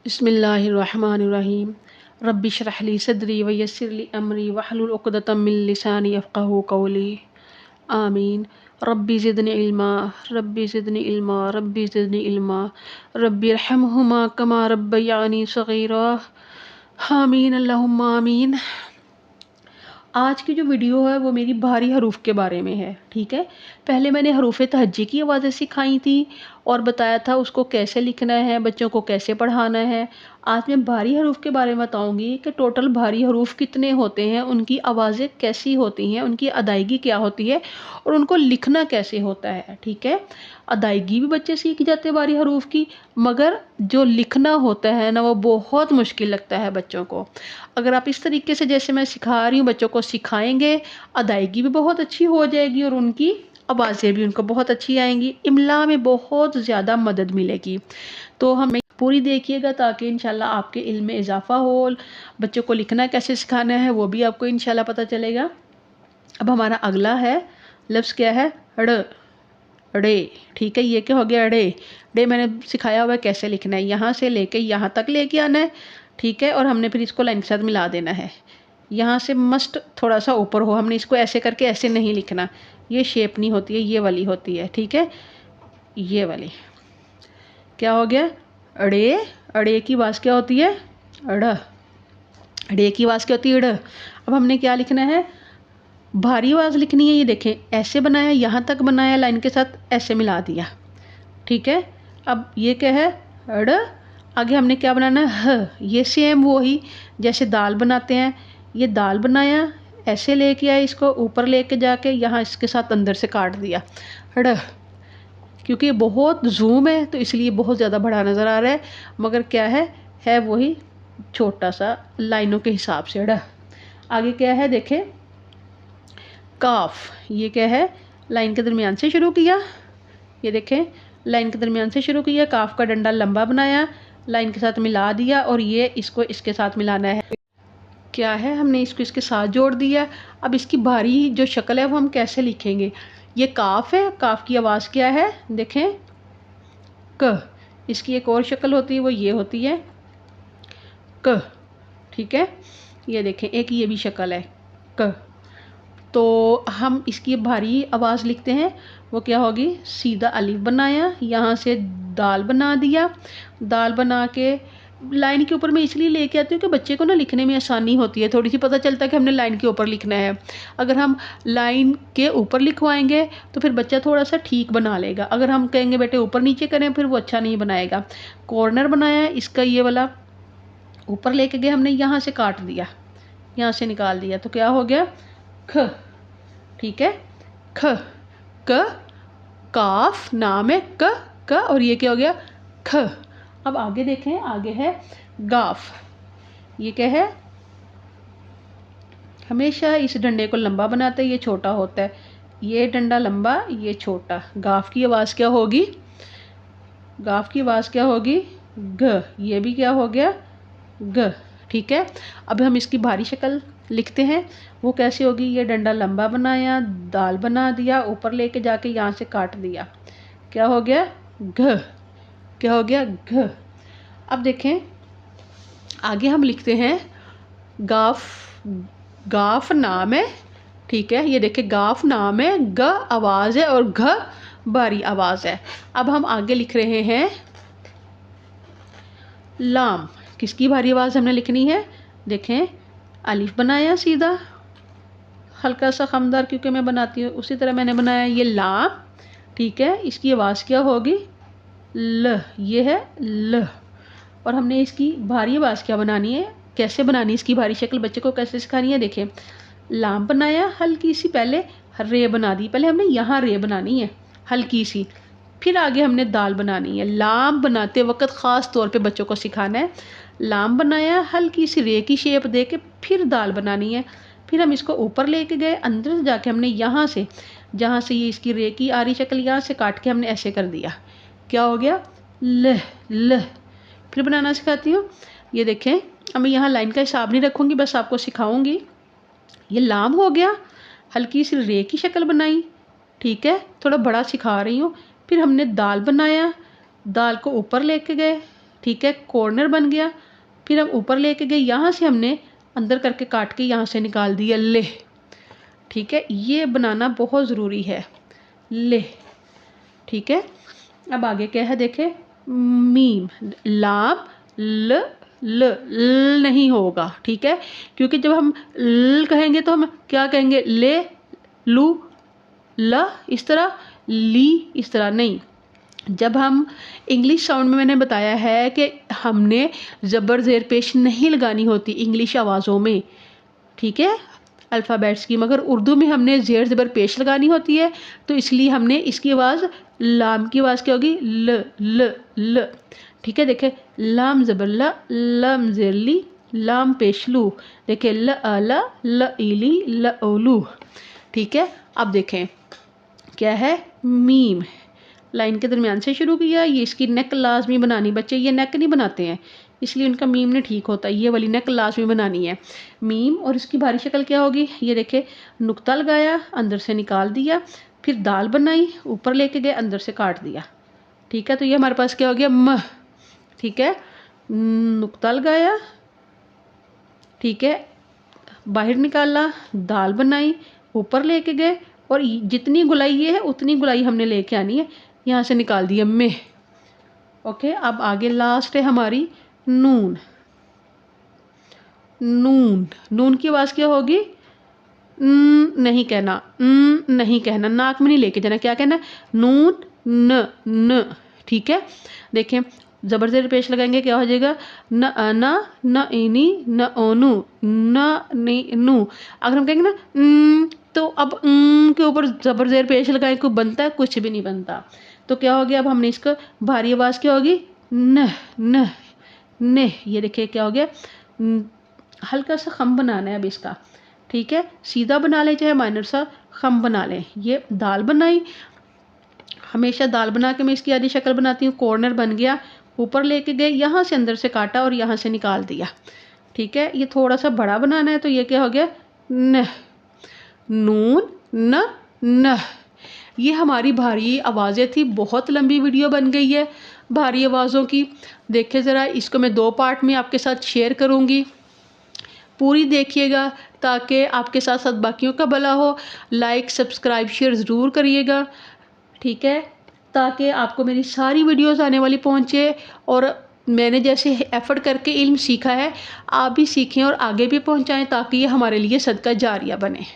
बिस्मिल्लाहिर्रहमानिर्रहीम। रब्बि इश्रह ली सदरी व यस्सिर ली अमरी वहलुल उक़दतम मिन लिसानी यफ़क़हू क़ौली। आमीन। रब्बि ज़िदनी इल्मा, रब्बि ज़िदनी इल्मा, रब्बि ज़िदनी इल्मा, रब्बि इरहमहुमा कमा रब्बयानी सग़ीरा। आमीन अल्लाहुम्मा आमीन। आज की जो वीडियो है वो मेरी भारी हरूफ के बारे में है। ठीक है, पहले मैंने हरूफ तहज्जी की आवाज़ें सिखाई थी और बताया था उसको कैसे लिखना है, बच्चों को कैसे पढ़ाना है। आज मैं भारी हरूफ के बारे में बताऊंगी कि टोटल भारी हरूफ कितने होते हैं, उनकी आवाज़ें कैसी होती हैं, उनकी अदायगी क्या होती है और उनको लिखना कैसे होता है। ठीक है, अदायगी भी बच्चे सीख जाते हैं भारी हरूफ की, मगर जो लिखना होता है ना वो बहुत मुश्किल लगता है बच्चों को। अगर आप इस तरीके से जैसे मैं सिखा रही हूँ बच्चों को सिखाएंगे, अदायगी भी बहुत अच्छी हो जाएगी और उनकी आवाज़ें भी उनको बहुत अच्छी आएंगी, इमला में बहुत ज़्यादा मदद मिलेगी। तो हमें पूरी देखिएगा ताकि इंशाल्लाह आपके इल्म में इजाफ़ा हो। बच्चों को लिखना कैसे सिखाना है वो भी आपको इंशाल्लाह पता चलेगा। अब हमारा अगला है लफ्ज़ क्या है, ड़, ड़े। ठीक है, ये क्या हो गया, ड़े। ड़े मैंने सिखाया हुआ है कैसे लिखना है, यहाँ से लेके यहाँ तक लेके आना है। ठीक है, और हमने फिर इसको लाइन के साथ मिला देना है। यहाँ से मस्ट थोड़ा सा ऊपर हो, हमने इसको ऐसे करके ऐसे नहीं लिखना, ये शेप नहीं होती है, ये वाली होती है। ठीक है, ये वाली क्या हो गया, अड़े। अड़े की आवाज़ क्या होती है, अड़। अड़े की आवाज़ क्या होती है, अड़। अब हमने क्या लिखना है, भारी आवाज़ लिखनी है। ये देखें, ऐसे बनाया, यहाँ तक बनाया, लाइन के साथ ऐसे मिला दिया। ठीक है, अब ये क्या है, अड़। आगे हमने क्या बनाना है, ह। ये सेम वही जैसे दाल बनाते हैं, ये दाल बनाया, ऐसे लेके आए, इसको ऊपर लेके जाके यहाँ इसके साथ अंदर से काट दिया, ड़। क्योंकि ये बहुत जूम है तो इसलिए बहुत ज़्यादा बड़ा नज़र आ रहा है, मगर क्या है वही छोटा सा लाइनों के हिसाब से, ड़। आगे क्या है देखें, काफ। ये क्या है, लाइन के दरमियान से शुरू किया, ये देखें लाइन के दरमियान से शुरू किया, काफ का डंडा लंबा बनाया, लाइन के साथ मिला दिया और ये इसको इसके साथ मिलाना है। क्या है, हमने इसको इसके साथ जोड़ दिया। अब इसकी भारी जो शक्ल है वो हम कैसे लिखेंगे, ये काफ है, काफ की आवाज़ क्या है देखें, क। इसकी एक और शक्ल होती है, वो ये होती है क। ठीक है, ये देखें एक ये भी शक्ल है क। तो हम इसकी भारी आवाज़ लिखते हैं, वो क्या होगी, सीधा अलिफ बनाया, यहाँ से दाल बना दिया, दाल बना के लाइन के ऊपर मैं इसलिए लेके आती हूँ कि बच्चे को ना लिखने में आसानी होती है, थोड़ी सी पता चलता है कि हमने लाइन के ऊपर लिखना है। अगर हम लाइन के ऊपर लिखवाएंगे तो फिर बच्चा थोड़ा सा ठीक बना लेगा, अगर हम कहेंगे बेटे ऊपर नीचे करें फिर वो अच्छा नहीं बनाएगा। कॉर्नर बनाया इसका, ये वाला ऊपर लेके गए हमने, यहाँ से काट दिया, यहाँ से निकाल दिया, तो क्या हो गया, ख। ठीक है, ख, क, काफ, नाम है क, और ये क्या हो गया, ख। अब आगे देखें, आगे है गाफ। ये क्या है, हमेशा इस डंडे को लंबा बनाते हैं, ये छोटा होता है, ये डंडा लंबा, ये छोटा। गाफ की आवाज़ क्या होगी, गाफ की आवाज़ क्या होगी, ग। ये भी क्या हो गया, ग। ठीक है, अब हम इसकी भारी शक्ल लिखते हैं, वो कैसे होगी, ये डंडा लंबा बनाया, दाल बना दिया, ऊपर लेके जाके यहाँ से काट दिया, क्या हो गया, घ। क्या हो गया, घ। अब देखें आगे हम लिखते हैं गाफ। गाफ नाम है, ठीक है, ये देखें गाफ नाम है, ग आवाज़ है और घ भारी आवाज़ है। अब हम आगे लिख रहे हैं लाम। किसकी भारी आवाज़ हमने लिखनी है, देखें अलिफ बनाया सीधा, हल्का सा खमदार क्योंकि मैं बनाती हूँ, उसी तरह मैंने बनाया ये लाम। ठीक है, इसकी आवाज़ क्या होगी, ल। ये है ल। और हमने इसकी भारी आवाज़ क्या बनानी है, कैसे बनानी है, इसकी भारी शक्ल बच्चे को कैसे सिखानी है, देखें लाम बनाया, हल्की सी पहले रे बना दी, पहले हमने यहाँ रे बनानी है हल्की सी, फिर आगे हमने दाल बनानी है। लाम बनाते वक्त ख़ास तौर पे बच्चों को सिखाना है, लाम बनाया, हल्की सी रे की शेप दे के फिर दाल बनानी है, फिर हम इसको ऊपर लेके गए, अंदर से जाके हमने यहाँ से, जहाँ से ये इसकी रे की आ रही शक्ल, यहाँ से काट के हमने ऐसे कर दिया, क्या हो गया, ल। ल। फिर बनाना सिखाती हूँ, ये देखें, अब मैं यहाँ लाइन का हिसाब नहीं रखूँगी, बस आपको सिखाऊँगी। ये लाम हो गया, हल्की सी रे की शक्ल बनाई, ठीक है, थोड़ा बड़ा सिखा रही हूँ। फिर हमने दाल बनाया, दाल को ऊपर लेके गए, ठीक है, कॉर्नर बन गया। फिर हम ऊपर लेके गए, यहाँ से हमने अंदर करके काट के यहाँ से निकाल दिया ले। ठीक है, ये बनाना बहुत ज़रूरी है, ले। ठीक है, अब आगे क्या है देखें, मीम, लाम ल ल नहीं होगा। ठीक है, क्योंकि जब हम ल कहेंगे तो हम क्या कहेंगे, ले, लू, ल इस तरह, ली इस तरह नहीं। जब हम इंग्लिश साउंड में मैंने बताया है कि हमने ज़बर ज़ेर पेश नहीं लगानी होती इंग्लिश आवाज़ों में, ठीक है, अल्फ़ाबेट्स की, मगर उर्दू में हमने ज़ेर ज़बर पेश लगानी होती है, तो इसलिए हमने इसकी आवाज़, लाम की आवाज़ क्या होगी, ल ल ल। ठीक है, देखे, लाम ज़बर ला, लाम ज़ेर ली, लाम पेश लू, देखे, ल अला, ल इली, ल ओलू। ठीक है, अब देखें क्या है, मीम, लाइन के दरमियान से शुरू किया, ये इसकी नेक लाजमी बनानी, बच्चे ये नेक नहीं बनाते हैं इसलिए उनका मीम नहीं ठीक होता, ये वाली नेक लाजमी बनानी है मीम। और इसकी बाहरी शक्ल क्या होगी, ये देखे, नुक्ता लगाया, अंदर से निकाल दिया, फिर दाल बनाई, ऊपर लेके गए, अंदर से काट दिया। ठीक है, तो ये हमारे पास क्या हो गया, म। ठीक है, नुक्ता लगाया, ठीक है, बाहर निकाला, दाल बनाई, ऊपर लेके गए, और जितनी गुलाई ये है उतनी गुलाई हमने लेके आनी है, यहाँ से निकाल दिया में। ओके, अब आगे लास्ट है हमारी नून। नून, नून की आवाज़ क्या होगी, नहीं कहना, नहीं कहना, नाक में नहीं लेके जाना, क्या कहना, नून न न। ठीक है, देखें, ज़बर ज़ेर पेश लगाएंगे, क्या हो जाएगा, न अना, न इनी, न ओनू, न नी नू। अगर हम कहेंगे ना तो अब के ऊपर ज़बर ज़ेर पेश लगाएं, कोई बनता है, कुछ भी नहीं बनता। तो क्या हो गया, अब हमने इसको भारी आवाज़ क्या होगी, न न न। ये देखिए क्या हो गया, हल्का सा खम बनाना है अब इसका। ठीक है, सीधा बना लें चाहे माइनर सा खम बना लें। ये दाल बनाई, हमेशा दाल बना के मैं इसकी आधी शक्ल बनाती हूँ, कॉर्नर बन गया, ऊपर लेके गए, यहाँ से अंदर से काटा और यहाँ से निकाल दिया। ठीक है, ये थोड़ा सा बड़ा बनाना है, तो ये क्या हो गया, न, नून न न। ये हमारी भारी आवाज़ें थी, बहुत लंबी वीडियो बन गई है भारी आवाज़ों की। देखिए ज़रा, इसको मैं 2 पार्ट में आपके साथ शेयर करूँगी, पूरी देखिएगा ताकि आपके साथ साथ बाकियों का भला हो। लाइक सब्सक्राइब शेयर ज़रूर करिएगा, ठीक है, ताकि आपको मेरी सारी वीडियोस आने वाली पहुँचे, और मैंने जैसे एफ़र्ट करके इल्म सीखा है आप भी सीखें और आगे भी पहुँचाएँ, ताकि ये हमारे लिए सदका जारिया बने।